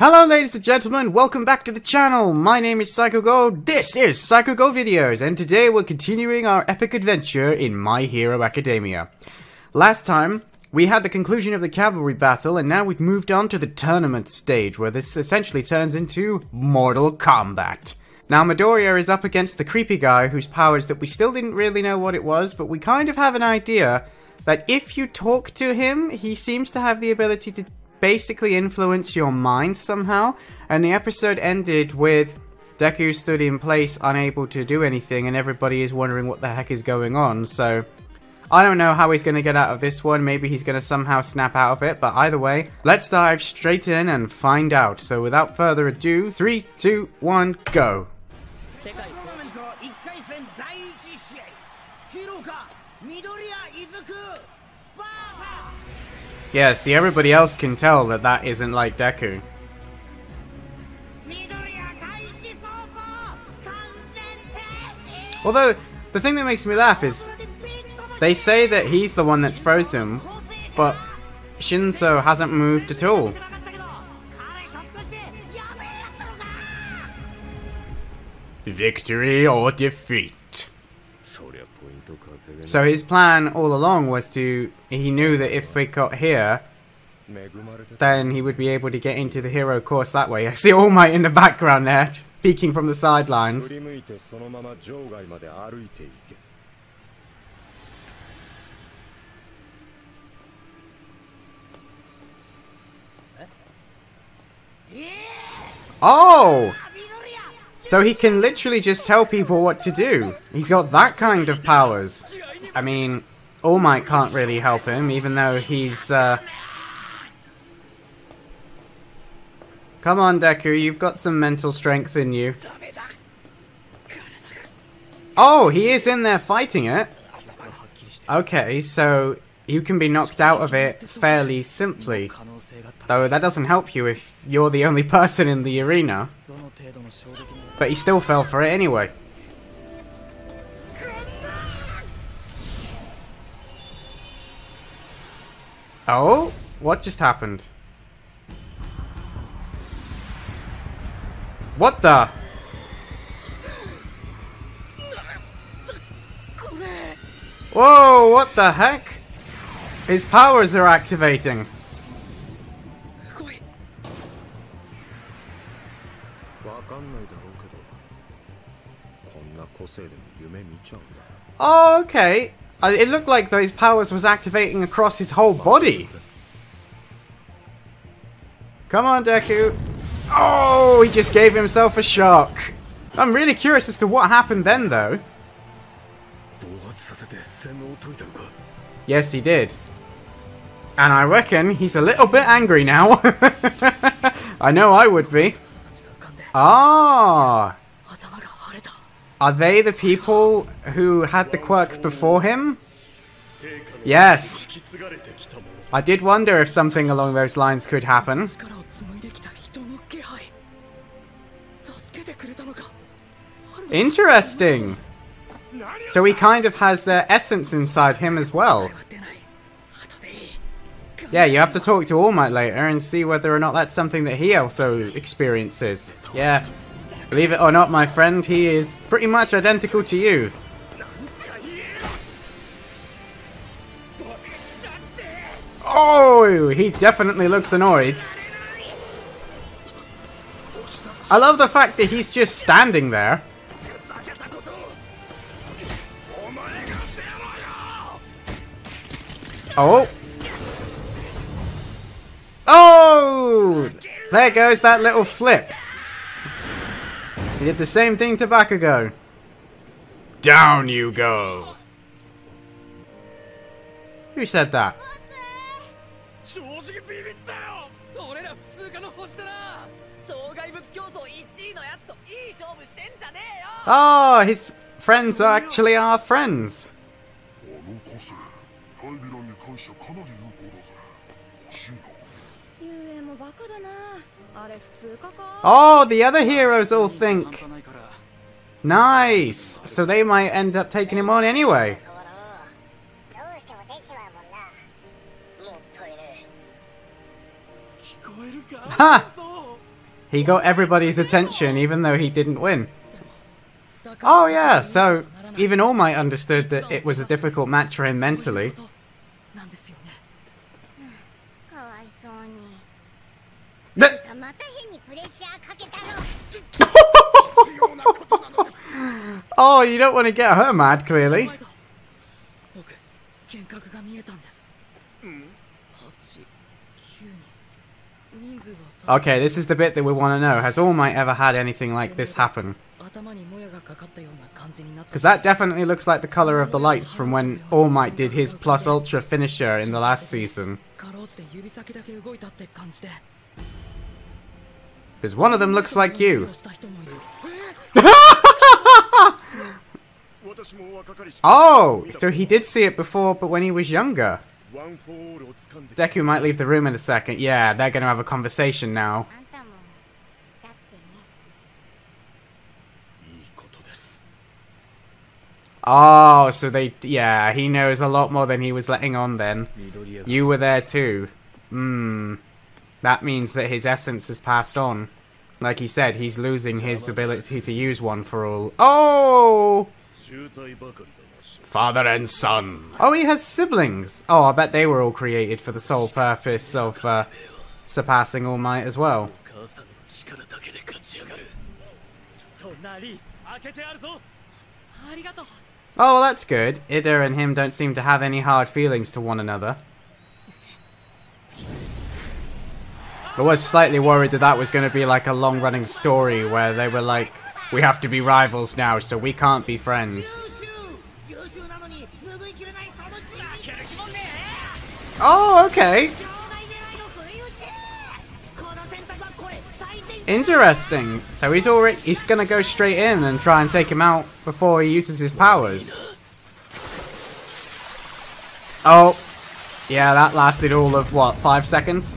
Hello ladies and gentlemen, welcome back to the channel. My name is PsychoGo, this is PsychoGo Videos, and today we're continuing our epic adventure in My Hero Academia. Last time, we had the conclusion of the cavalry battle, and now we've moved on to the tournament stage, where this essentially turns into Mortal Kombat. Now Midoriya is up against the creepy guy whose powers that we still didn't really know what it was, but we kind of have an idea that if you talk to him, he seems to have the ability to basically influence your mind somehow, and the episode ended with Deku stood in place unable to do anything and everybody is wondering what the heck is going on. So I don't know how he's going to get out of this one. Maybe he's going to somehow snap out of it, but either way, let's dive straight in and find out. So without further ado, 3, 2, 1, go. Yes, everybody else can tell that that isn't like Deku. Although, the thing that makes me laugh is, they say that he's the one that's frozen, but Shinso hasn't moved at all. Victory or defeat. So his plan all along was he knew that if we got here, then he would be able to get into the hero course that way. I see All Might in the background there, peeking from the sidelines. Oh! So he can literally just tell people what to do. He's got that kind of powers. I mean, All Might can't really help him, even though he's, Come on, Deku, you've got some mental strength in you. Oh, he is in there fighting it. Okay, so you can be knocked out of it fairly simply. Though that doesn't help you if you're the only person in the arena. But he still fell for it anyway. Oh? What just happened? What the? Whoa, what the heck? His powers are activating. Oh, okay. It looked like those powers was activating across his whole body. Come on, Deku. Oh, he just gave himself a shock. I'm really curious as to what happened then, though. Yes, he did. And I reckon he's a little bit angry now. I know I would be. Ah. Are they the people who had the quirk before him? Yes. I did wonder if something along those lines could happen. Interesting. So he kind of has their essence inside him as well. Yeah, you have to talk to All Might later and see whether or not that's something that he also experiences. Yeah. Believe it or not, my friend, he is pretty much identical to you. Oh, he definitely looks annoyed. I love the fact that he's just standing there. Oh. Oh! There goes that little flip. He did the same thing to Bakugo. Down you go. Who said that? Oh, his friends are actually our friends. Oh, the other heroes all think. Nice. So they might end up taking him on anyway. Ha! He got everybody's attention even though he didn't win. Oh yeah, so even All Might understood that it was a difficult match for him mentally. Oh, you don't want to get her mad, clearly. Okay, this is the bit that we want to know. Has All Might ever had anything like this happen? Because that definitely looks like the colour of the lights from when All Might did his Plus Ultra finisher in the last season. Because one of them looks like you. Oh, so he did see it before, but when he was younger. Deku might leave the room in a second. Yeah, they're going to have a conversation now. Oh, so yeah, he knows a lot more than he was letting on then. You were there too. That means that his essence has passed on. Like he said, he's losing his ability to use one for all. Oh! Father and son. Oh, he has siblings. Oh, I bet they were all created for the sole purpose of surpassing All Might as well. Oh, well, that's good. Ida and him don't seem to have any hard feelings to one another. I was slightly worried that that was going to be like a long-running story where they were like, we have to be rivals now, so we can't be friends. Oh, okay. Interesting. So he's gonna go straight in and try and take him out before he uses his powers. Oh. Yeah, that lasted all of what, 5 seconds?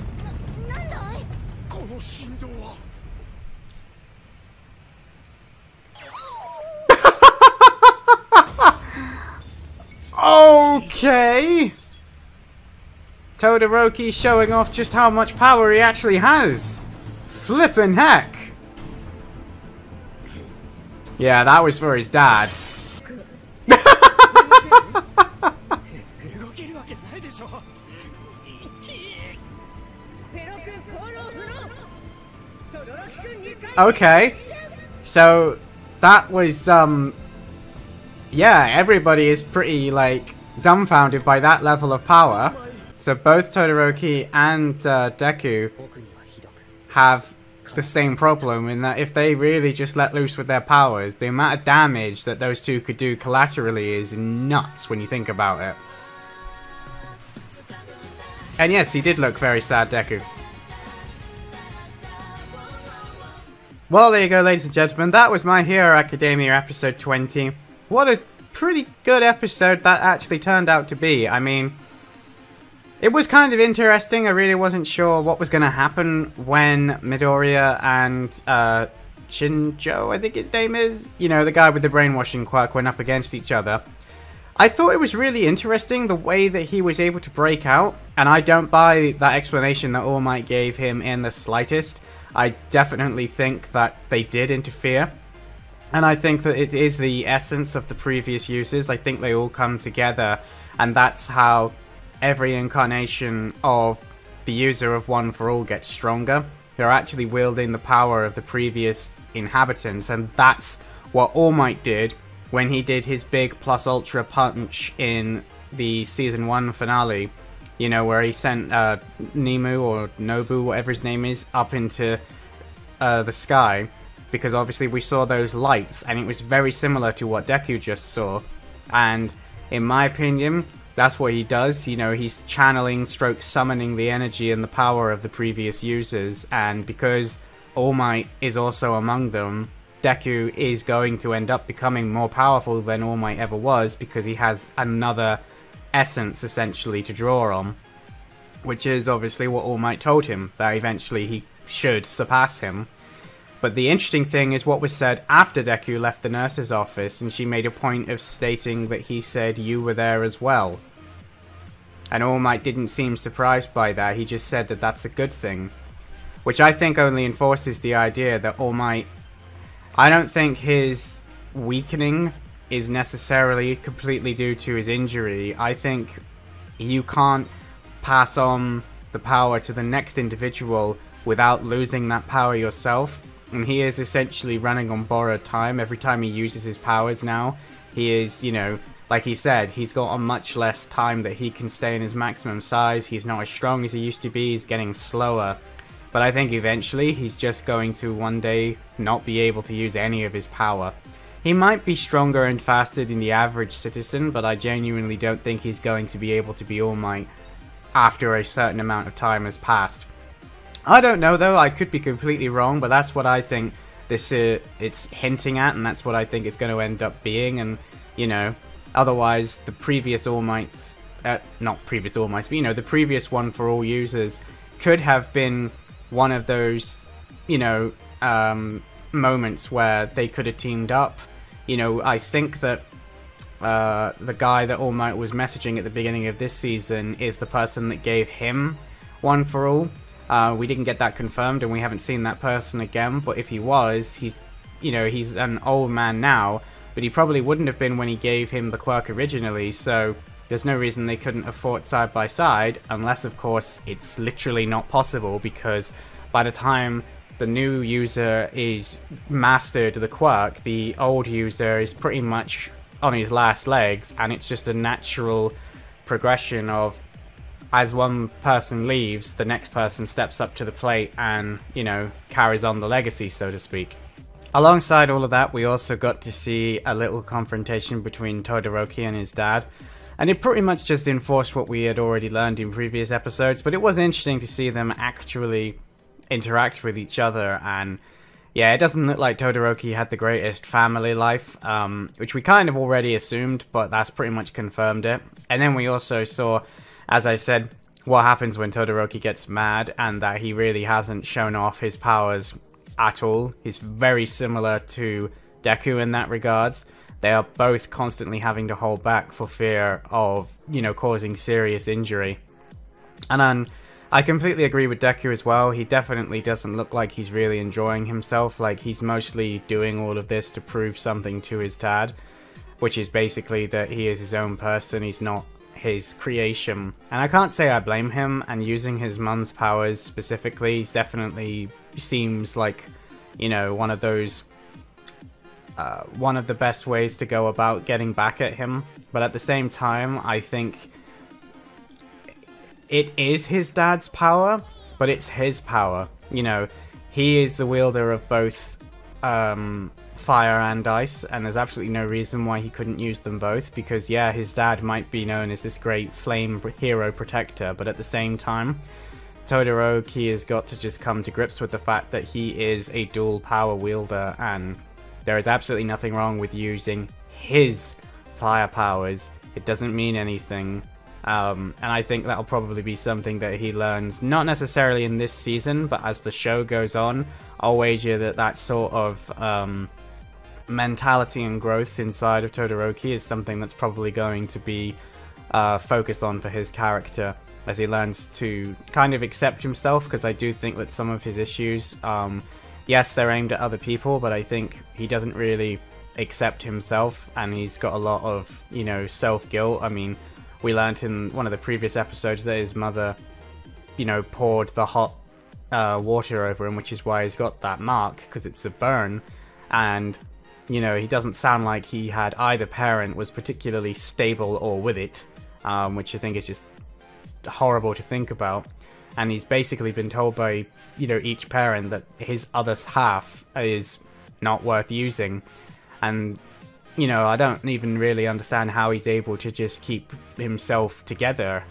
Okay. Todoroki showing off just how much power he actually has. Flippin' heck. Yeah, that was for his dad. Okay. So, that was, yeah, everybody is pretty, like, dumbfounded by that level of power. So both Todoroki and Deku have the same problem in that if they really just let loose with their powers, the amount of damage that those two could do collaterally is nuts when you think about it. And yes, he did look very sad, Deku. Well, there you go, ladies and gentlemen. That was My Hero Academia episode 20. What a pretty good episode that actually turned out to be. I mean, it was kind of interesting. I really wasn't sure what was going to happen when Midoriya and Shinjo, I think his name is, you know, the guy with the brainwashing quirk, went up against each other. I thought it was really interesting the way that he was able to break out, and I don't buy that explanation that All Might gave him in the slightest. I definitely think that they did interfere, and I think that it is the essence of the previous uses. I think they all come together, and that's how every incarnation of the user of One for All gets stronger. They're actually wielding the power of the previous inhabitants, and that's what All Might did when he did his big plus ultra punch in the season 1 finale. You know, where he sent Nemu or Nobu, whatever his name is, up into the sky, because obviously we saw those lights, and it was very similar to what Deku just saw. And in my opinion, that's what he does. You know, he's channeling stroke summoning the energy and the power of the previous users, and because All Might is also among them, Deku is going to end up becoming more powerful than All Might ever was, because he has another essence essentially to draw on, which is obviously what All Might told him, that eventually he should surpass him. But the interesting thing is what was said after Deku left the nurse's office, and she made a point of stating that he said you were there as well. And All Might didn't seem surprised by that, he just said that that's a good thing. which I think only enforces the idea that All Might... I don't think his weakening is necessarily completely due to his injury. I think you can't pass on the power to the next individual without losing that power yourself. And he is essentially running on borrowed time. Every time he uses his powers now, he is, you know, like he said, he's got a much less time that he can stay in his maximum size. He's not as strong as he used to be. He's getting slower. But I think eventually he's just going to one day not be able to use any of his power. He might be stronger and faster than the average citizen, but I genuinely don't think he's going to be able to be All Might after a certain amount of time has passed. I don't know though, I could be completely wrong, but that's what I think this it's hinting at, and that's what I think it's going to end up being. And, you know, otherwise the previous All Mights, not previous All Mights, but, you know, the previous one for all users could have been one of those, you know, moments where they could have teamed up. You know, I think that the guy that All Might was messaging at the beginning of this season is the person that gave him One for All. We didn't get that confirmed, and we haven't seen that person again, but if he was, he's, you know, he's an old man now, but he probably wouldn't have been when he gave him the quirk originally, so there's no reason they couldn't have fought side by side, unless, of course, it's literally not possible, because by the time the new user is mastered the quirk, the old user is pretty much on his last legs, and it's just a natural progression of, as one person leaves, the next person steps up to the plate and, you know, carries on the legacy, so to speak. Alongside all of that, we also got to see a little confrontation between Todoroki and his dad, and it pretty much just enforced what we had already learned in previous episodes, but it was interesting to see them actually interact with each other. And yeah, it doesn't look like Todoroki had the greatest family life, which we kind of already assumed, but that's pretty much confirmed it. And then we also saw, as I said, what happens when Todoroki gets mad, and that he really hasn't shown off his powers at all. He's very similar to Deku in that regards. They are both constantly having to hold back for fear of, you know, causing serious injury. And then I completely agree with Deku as well. He definitely doesn't look like he's really enjoying himself. Like, he's mostly doing all of this to prove something to his dad, which is basically that he is his own person. He's not his creation. And I can't say I blame him, and using his mum's powers specifically definitely seems like, you know, one of those one of the best ways to go about getting back at him. But at the same time, I think it is his dad's power, but it's his power. You know, he is the wielder of both fire and ice, and there's absolutely no reason why he couldn't use them both, because yeah, his dad might be known as this great flame hero protector, but at the same time, Todoroki has got to just come to grips with the fact that he is a dual power wielder, and there is absolutely nothing wrong with using his fire powers. It doesn't mean anything. And I think that'll probably be something that he learns, not necessarily in this season, but as the show goes on. I'll wager that that sort of mentality and growth inside of Todoroki is something that's probably going to be focused on for his character as he learns to kind of accept himself, because I do think that some of his issues, yes, they're aimed at other people, but I think he doesn't really accept himself, and he's got a lot of, you know, self-guilt. I mean, we learned in one of the previous episodes that his mother, you know, poured the hot water over him, which is why he's got that mark, because it's a burn. And, you know, he doesn't sound like he had either parent was particularly stable or with it, which I think is just horrible to think about. And he's basically been told by, you know, each parent that his other half is not worth using. And, you know, I don't even really understand how he's able to just keep himself together.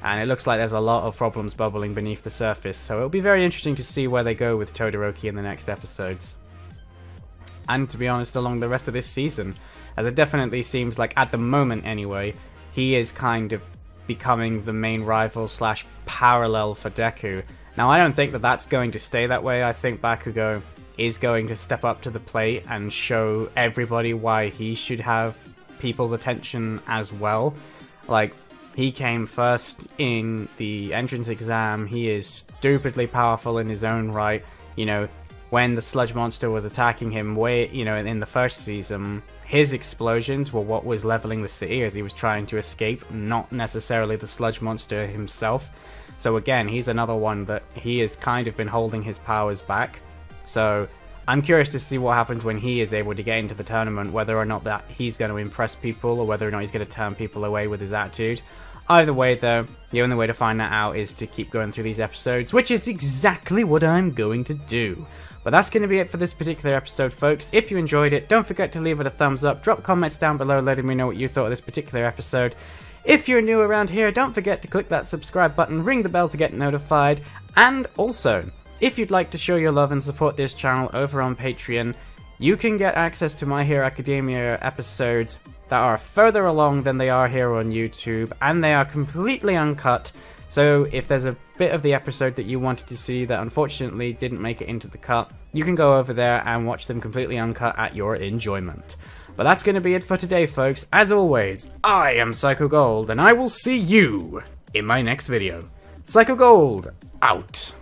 And it looks like there's a lot of problems bubbling beneath the surface. So it'll be very interesting to see where they go with Todoroki in the next episodes. And to be honest, along the rest of this season. As it definitely seems like, at the moment anyway, he is kind of becoming the main rival slash parallel for Deku. Now, I don't think that that's going to stay that way. I think Bakugo is going to step up to the plate and show everybody why he should have people's attention as well. Like, he came first in the entrance exam. He is stupidly powerful in his own right. You know, when the sludge monster was attacking him in the first season, his explosions were what was leveling the city as he was trying to escape, not necessarily the sludge monster himself. So again, he's another one that he has kind of been holding his powers back. So I'm curious to see what happens when he is able to get into the tournament, whether or not that he's going to impress people or whether or not he's going to turn people away with his attitude. Either way though, the only way to find that out is to keep going through these episodes, which is exactly what I'm going to do. But that's going to be it for this particular episode, folks. If you enjoyed it, don't forget to leave it a thumbs up, drop comments down below letting me know what you thought of this particular episode. If you're new around here, don't forget to click that subscribe button, ring the bell to get notified, and also, if you'd like to show your love and support this channel over on Patreon, you can get access to My Hero Academia episodes that are further along than they are here on YouTube, and they are completely uncut. So if there's a bit of the episode that you wanted to see that unfortunately didn't make it into the cut, you can go over there and watch them completely uncut at your enjoyment. But that's going to be it for today, folks. As always, I am Psycho Gold, and I will see you in my next video. Psycho Gold, out.